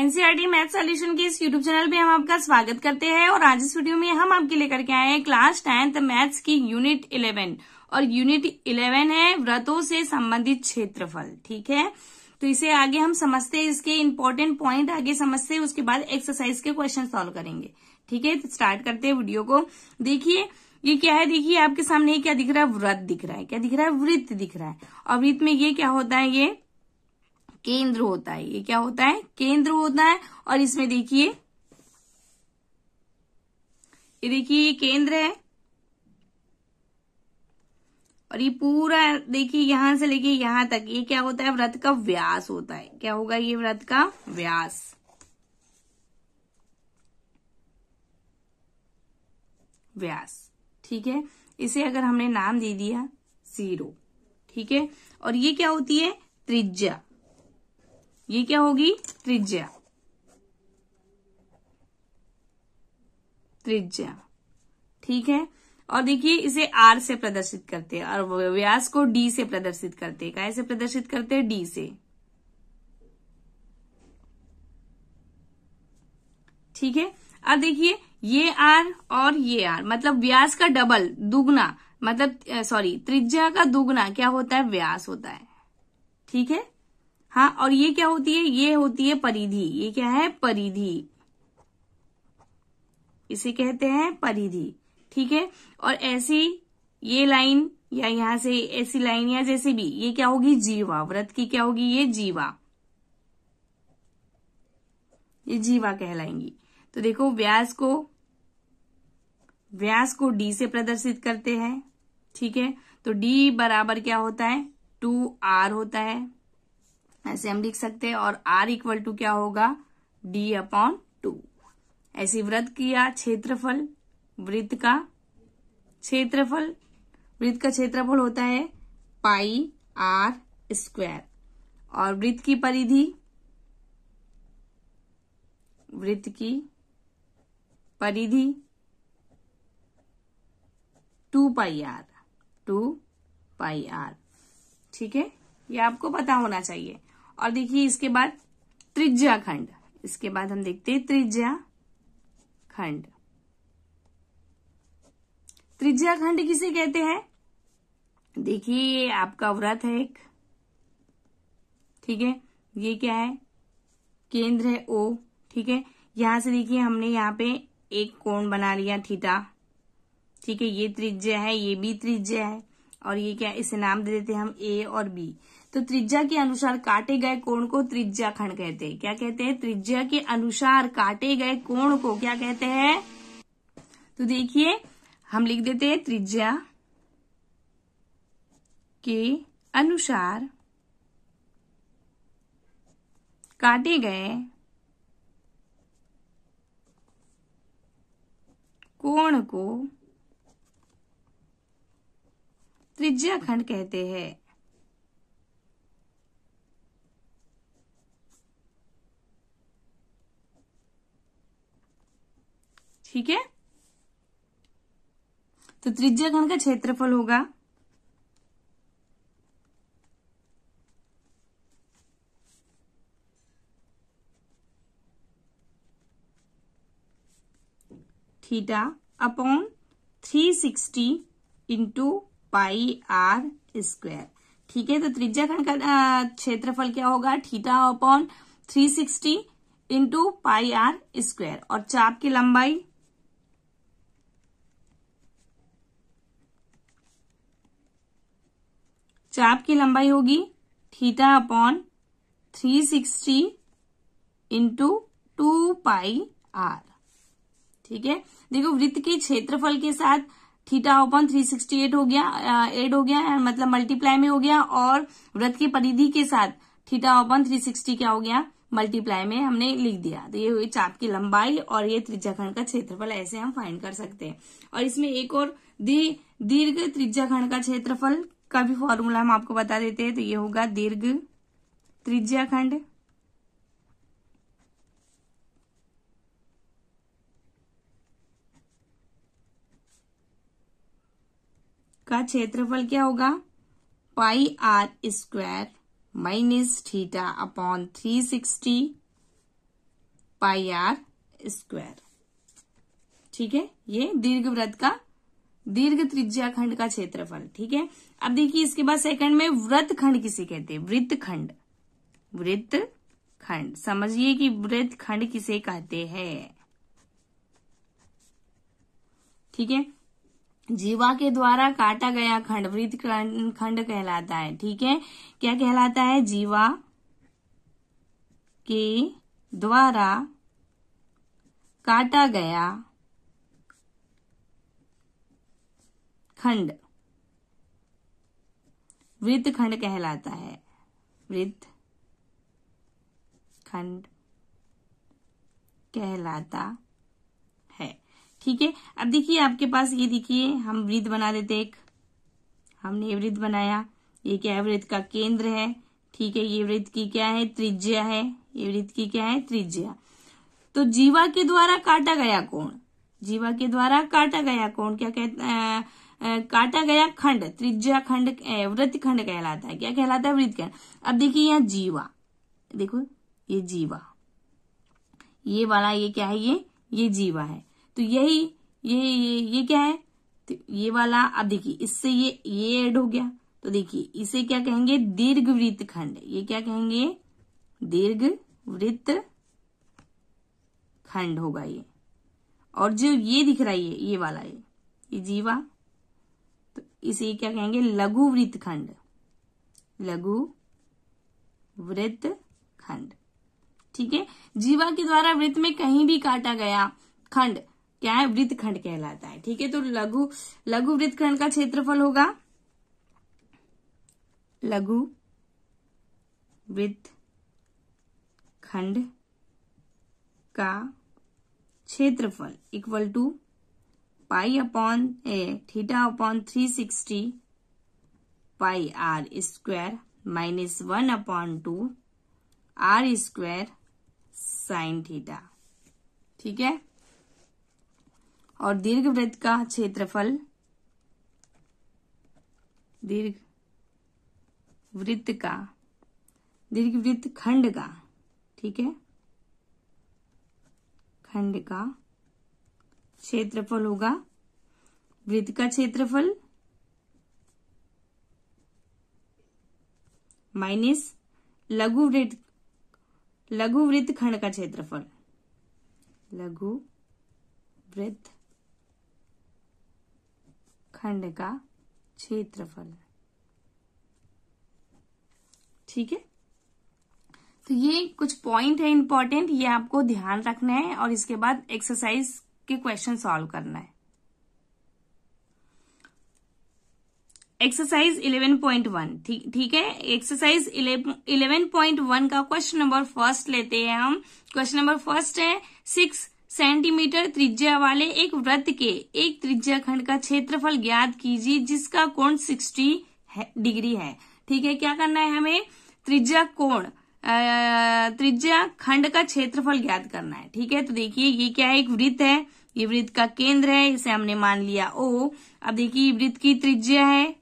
NCERT math solution के इस YouTube channel पे हम आपका स्वागत करते हैं और आज इस वीडियो में हम आपके लेकर के आए हैं क्लास 10th मैथ्स की यूनिट 11 और यूनिट 11 है व्रतों से संबंधित क्षेत्रफल। ठीक है, तो इसे आगे हम समझते हैं, इसके इंपॉर्टेंट पॉइंट आगे समझते हैं, उसके बाद एक्सरसाइज के क्वेश्चन सॉल्व करेंगे। ठीक है, तो स्टार्ट करते हैं वीडियो को। देखिए ये क्या है, देखिए आपके सामने क्या दिख रहा है, व्रत दिख रहा है। क्या दिख रहा है, वृत्त दिख रहा है। और वृत्त में ये क्या होता है, ये केंद्र होता है। ये क्या होता है, केंद्र होता है। और इसमें देखिए, ये देखिए ये केंद्र है और ये पूरा देखिए यहां से लेके यहां तक ये क्या होता है, वृत्त का व्यास होता है। क्या होगा, ये वृत्त का व्यास। व्यास, ठीक है। इसे अगर हमने नाम दे दिया 0, ठीक है। और ये क्या होती है, त्रिज्या। ये क्या होगी, त्रिज्या। त्रिज्या, ठीक है। और देखिए इसे R से प्रदर्शित करते हैं और व्यास को D से प्रदर्शित करते हैं। कैसे प्रदर्शित करते हैं, D से। ठीक है। अब देखिए ये R और ये R मतलब व्यास का डबल, दुगना, मतलब सॉरी त्रिज्या का दुगना क्या होता है, व्यास होता है। ठीक है, हाँ। और ये क्या होती है, ये होती है परिधि। ये क्या है, परिधि। इसे कहते हैं परिधि। ठीक है। और ऐसी ये लाइन या यहां से ऐसी लाइन या जैसे भी, ये क्या होगी, जीवा। व्रत की क्या होगी, ये जीवा। ये जीवा कहलाएंगी। तो देखो व्यास को D से प्रदर्शित करते हैं। ठीक है, तो D बराबर क्या होता है, 2R होता है। ऐसे हम लिख सकते हैं। और R इक्वल टू क्या होगा, D/2। ऐसी वृत्त किया क्षेत्रफल, वृत्त का क्षेत्रफल होता है πr²। और वृत्त की परिधि 2πr। ठीक है, ये आपको पता होना चाहिए। और देखिए इसके बाद त्रिज्या खंड, इसके बाद हम देखते हैं त्रिज्या खंड। त्रिज्या खंड किसे कहते हैं, देखिए ये आपका व्रत है एक। ठीक है, ये क्या है, केंद्र है O। ठीक है, यहां से देखिए हमने यहाँ पे एक कोण बना लिया थीटा। ठीक है, ये त्रिज्या है, ये भी त्रिज्या है। और ये क्या, इसे नाम दे देते हैं हम A और B। तो त्रिज्या के अनुसार काटे गए कोण को त्रिज्या खंड कहते हैं। क्या कहते हैं, त्रिज्या के अनुसार काटे गए कोण को क्या कहते हैं। तो देखिए हम लिख देते हैं, त्रिज्या के अनुसार काटे गए कोण को त्रिज्या खंड कहते हैं। ठीक है, तो त्रिज्या खंड का क्षेत्रफल होगा θ/360 इंटू πr²। ठीक है, तो त्रिज्या खंड का क्षेत्रफल क्या होगा, θ/360 इंटू πr²। और चाप की लंबाई होगी θ/360 इंटू 2πr। ठीक है, देखो वृत्त के क्षेत्रफल के साथ θ/360 ऐड हो गया, मतलब मल्टीप्लाई में हो गया। और वृत्त की परिधि के साथ θ/360 क्या हो गया, मल्टीप्लाई में हमने लिख दिया। तो ये हुई चाप की लंबाई और ये त्रिज्या खंड का क्षेत्रफल। ऐसे हम फाइंड कर सकते हैं। और इसमें एक और दीर्घ त्रिज्या खंड का क्षेत्रफल का भी फॉर्मूला हम आपको बता देते हैं। तो ये होगा दीर्घ त्रिज्या खंड का क्षेत्रफल क्या होगा, πr² - θ/360 पाई आर स्क्वायर। ठीक है, ये दीर्घवृत्त का दीर्घ त्रिज्या खंड का क्षेत्रफल। ठीक है, अब देखिए इसके बाद सेकंड में वृत्त खंड किसे कहते हैं? वृत्तखंड। वृत्तखंड, समझिए कि वृत्तखंड किसे कहते हैं। ठीक है, जीवा के द्वारा काटा गया खंड वृत्तखंड कहलाता है। ठीक है, क्या कहलाता है? जीवा के द्वारा काटा गया खंड वृत्तखंड कहलाता है। वृत्तखंड कहलाता है। ठीक है, अब देखिए आपके पास ये देखिए हम वृत्त बना देते एक, हमने ये वृत्त बनाया। ये क्या है? वृत्त का केंद्र है। ठीक है, ये वृत्त की क्या है? त्रिज्या है। ये वृत्त की क्या है? त्रिज्या। तो जीवा के द्वारा काटा गया कोण, जीवा के द्वारा काटा गया कोण क्या कहते? काटा गया खंड त्रिज्या खंड वृत्त खंड कहलाता है। क्या कहलाता है? वृत्त खंड। अब देखिए यहाँ जीवा, देखो ये जीवा, ये वाला ये क्या है? ये जीवा है। तो यही ये क्या है? तो ये वाला, अब देखिए इससे ये ऐड हो गया, तो देखिए इसे क्या कहेंगे? दीर्घवृत्त खंड। ये क्या कहेंगे? दीर्घवृत्त खंड होगा ये। और जो ये दिख रहा है ये वाला ये जीवा, तो इसे क्या कहेंगे? लघु वृत्त खंड। लघु वृत्त खंड। ठीक है, जीवा के द्वारा वृत्त में कहीं भी काटा गया खंड क्या है? वृत्त खंड कहलाता है। ठीक है, तो लघु वृत्त खंड का क्षेत्रफल होगा, लघु वृत्त खंड का क्षेत्रफल equal to pi upon theta upon 360 pi R square minus 1 upon 2 R square sine theta. ठीक है, और दीर्घवृत्त का क्षेत्रफल, दीर्घवृत्त खंड का, ठीक है, खंड का क्षेत्रफल होगा वृत्त का क्षेत्रफल माइनस लघु वृत्त खंड का क्षेत्रफल, लघु वृत्त खंड का क्षेत्रफल। ठीक है, तो ये कुछ पॉइंट है इंपॉर्टेंट, ये आपको ध्यान रखना है और इसके बाद एक्सरसाइज के क्वेश्चन सॉल्व करना है। एक्सरसाइज 11.1। ठीक है, एक्सरसाइज 11.1 का क्वेश्चन नंबर फर्स्ट लेते हैं हम। क्वेश्चन नंबर फर्स्ट है 6 सेंटीमीटर त्रिज्या वाले एक वृत्त के एक त्रिज्या खंड का क्षेत्रफल ज्ञात कीजिए जिसका कोण 60 डिग्री है। ठीक है, क्या करना है हमें? त्रिज्या खंड का क्षेत्रफल ज्ञात करना है। ठीक है, तो देखिए ये क्या है? एक वृत्त है, ये वृत्त का केंद्र है, इसे हमने मान लिया O। अब देखिए वृत्त की त्रिज्या है,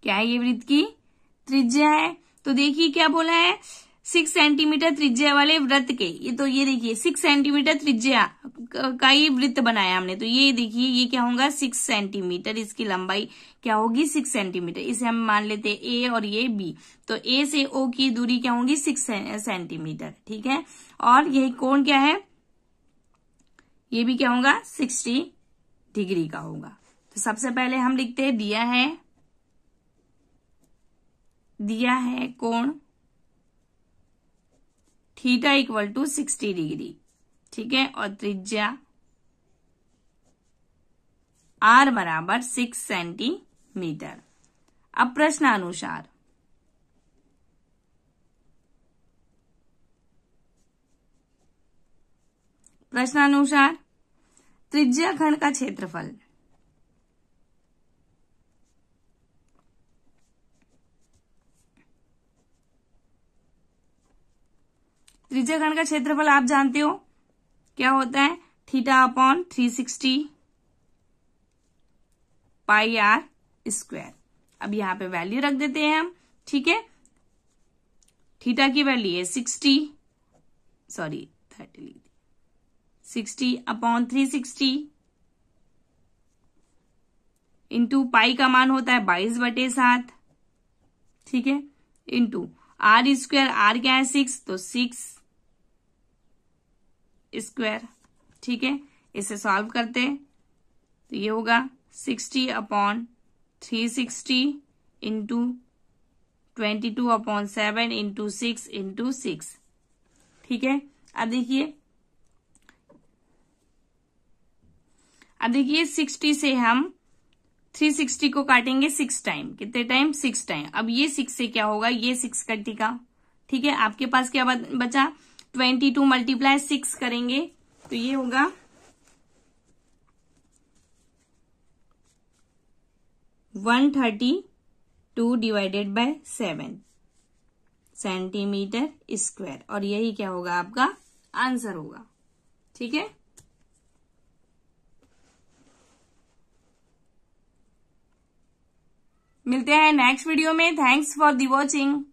क्या है? ये वृत्त की त्रिज्या है। तो देखिए क्या बोला है? 6 सेंटीमीटर त्रिज्या वाले वृत्त के, ये देखिए 6 सेंटीमीटर त्रिज्या का ये वृत्त बनाया हमने। तो ये देखिए ये क्या होगा? 6 सेंटीमीटर, इसकी लंबाई क्या होगी? 6 सेंटीमीटर। इसे हम मान लेते हैं A और ये B। तो A से O की दूरी क्या होगी? 6 सेंटीमीटर। ठीक है, और यही कोण क्या है? ये भी क्या होगा? 60 डिग्री का होगा। तो सबसे पहले हम लिखते हैं दिया है कोण थीटा इक्वल टू 60 डिग्री। ठीक है, और त्रिज्या R बराबर 6 सेंटीमीटर। अब प्रश्नानुसार त्रिज्या खंड का क्षेत्रफल, त्रिज्या खंड का क्षेत्रफल आप जानते हो क्या होता है? Theta upon 360 pi R square. अब यहां पे वैल्यू रख देते हैं हम। ठीक है, थीटा की वैल्यू है 60 सॉरी 30 लिख दी, 60/360 इंटू पाई का मान होता है 22/7, ठीक है, इंटू आर स्क्वायर, आर क्या है 6, तो 6 स्क्वायर, ठीक है। इसे सॉल्व करते तो ये होगा 60/360 इंटू 22/7 इंटू 6 इंटू 6, ठीक है। अब देखिए 60 से हम 360 को काटेंगे 6 टाइम, कितने टाइम 6 टाइम। अब ये 6 से क्या होगा, ये 6 कटेगा, ठीक है। आपके पास क्या बचा, 22 मल्टीप्लाई 6 करेंगे तो ये होगा 132 डिवाइडेड बाय 7 सेंटीमीटर स्क्वायर, और यही क्या होगा, आपका आंसर होगा, ठीक है। मिलते हैं नेक्स्ट वीडियो में। Thanks for the watching.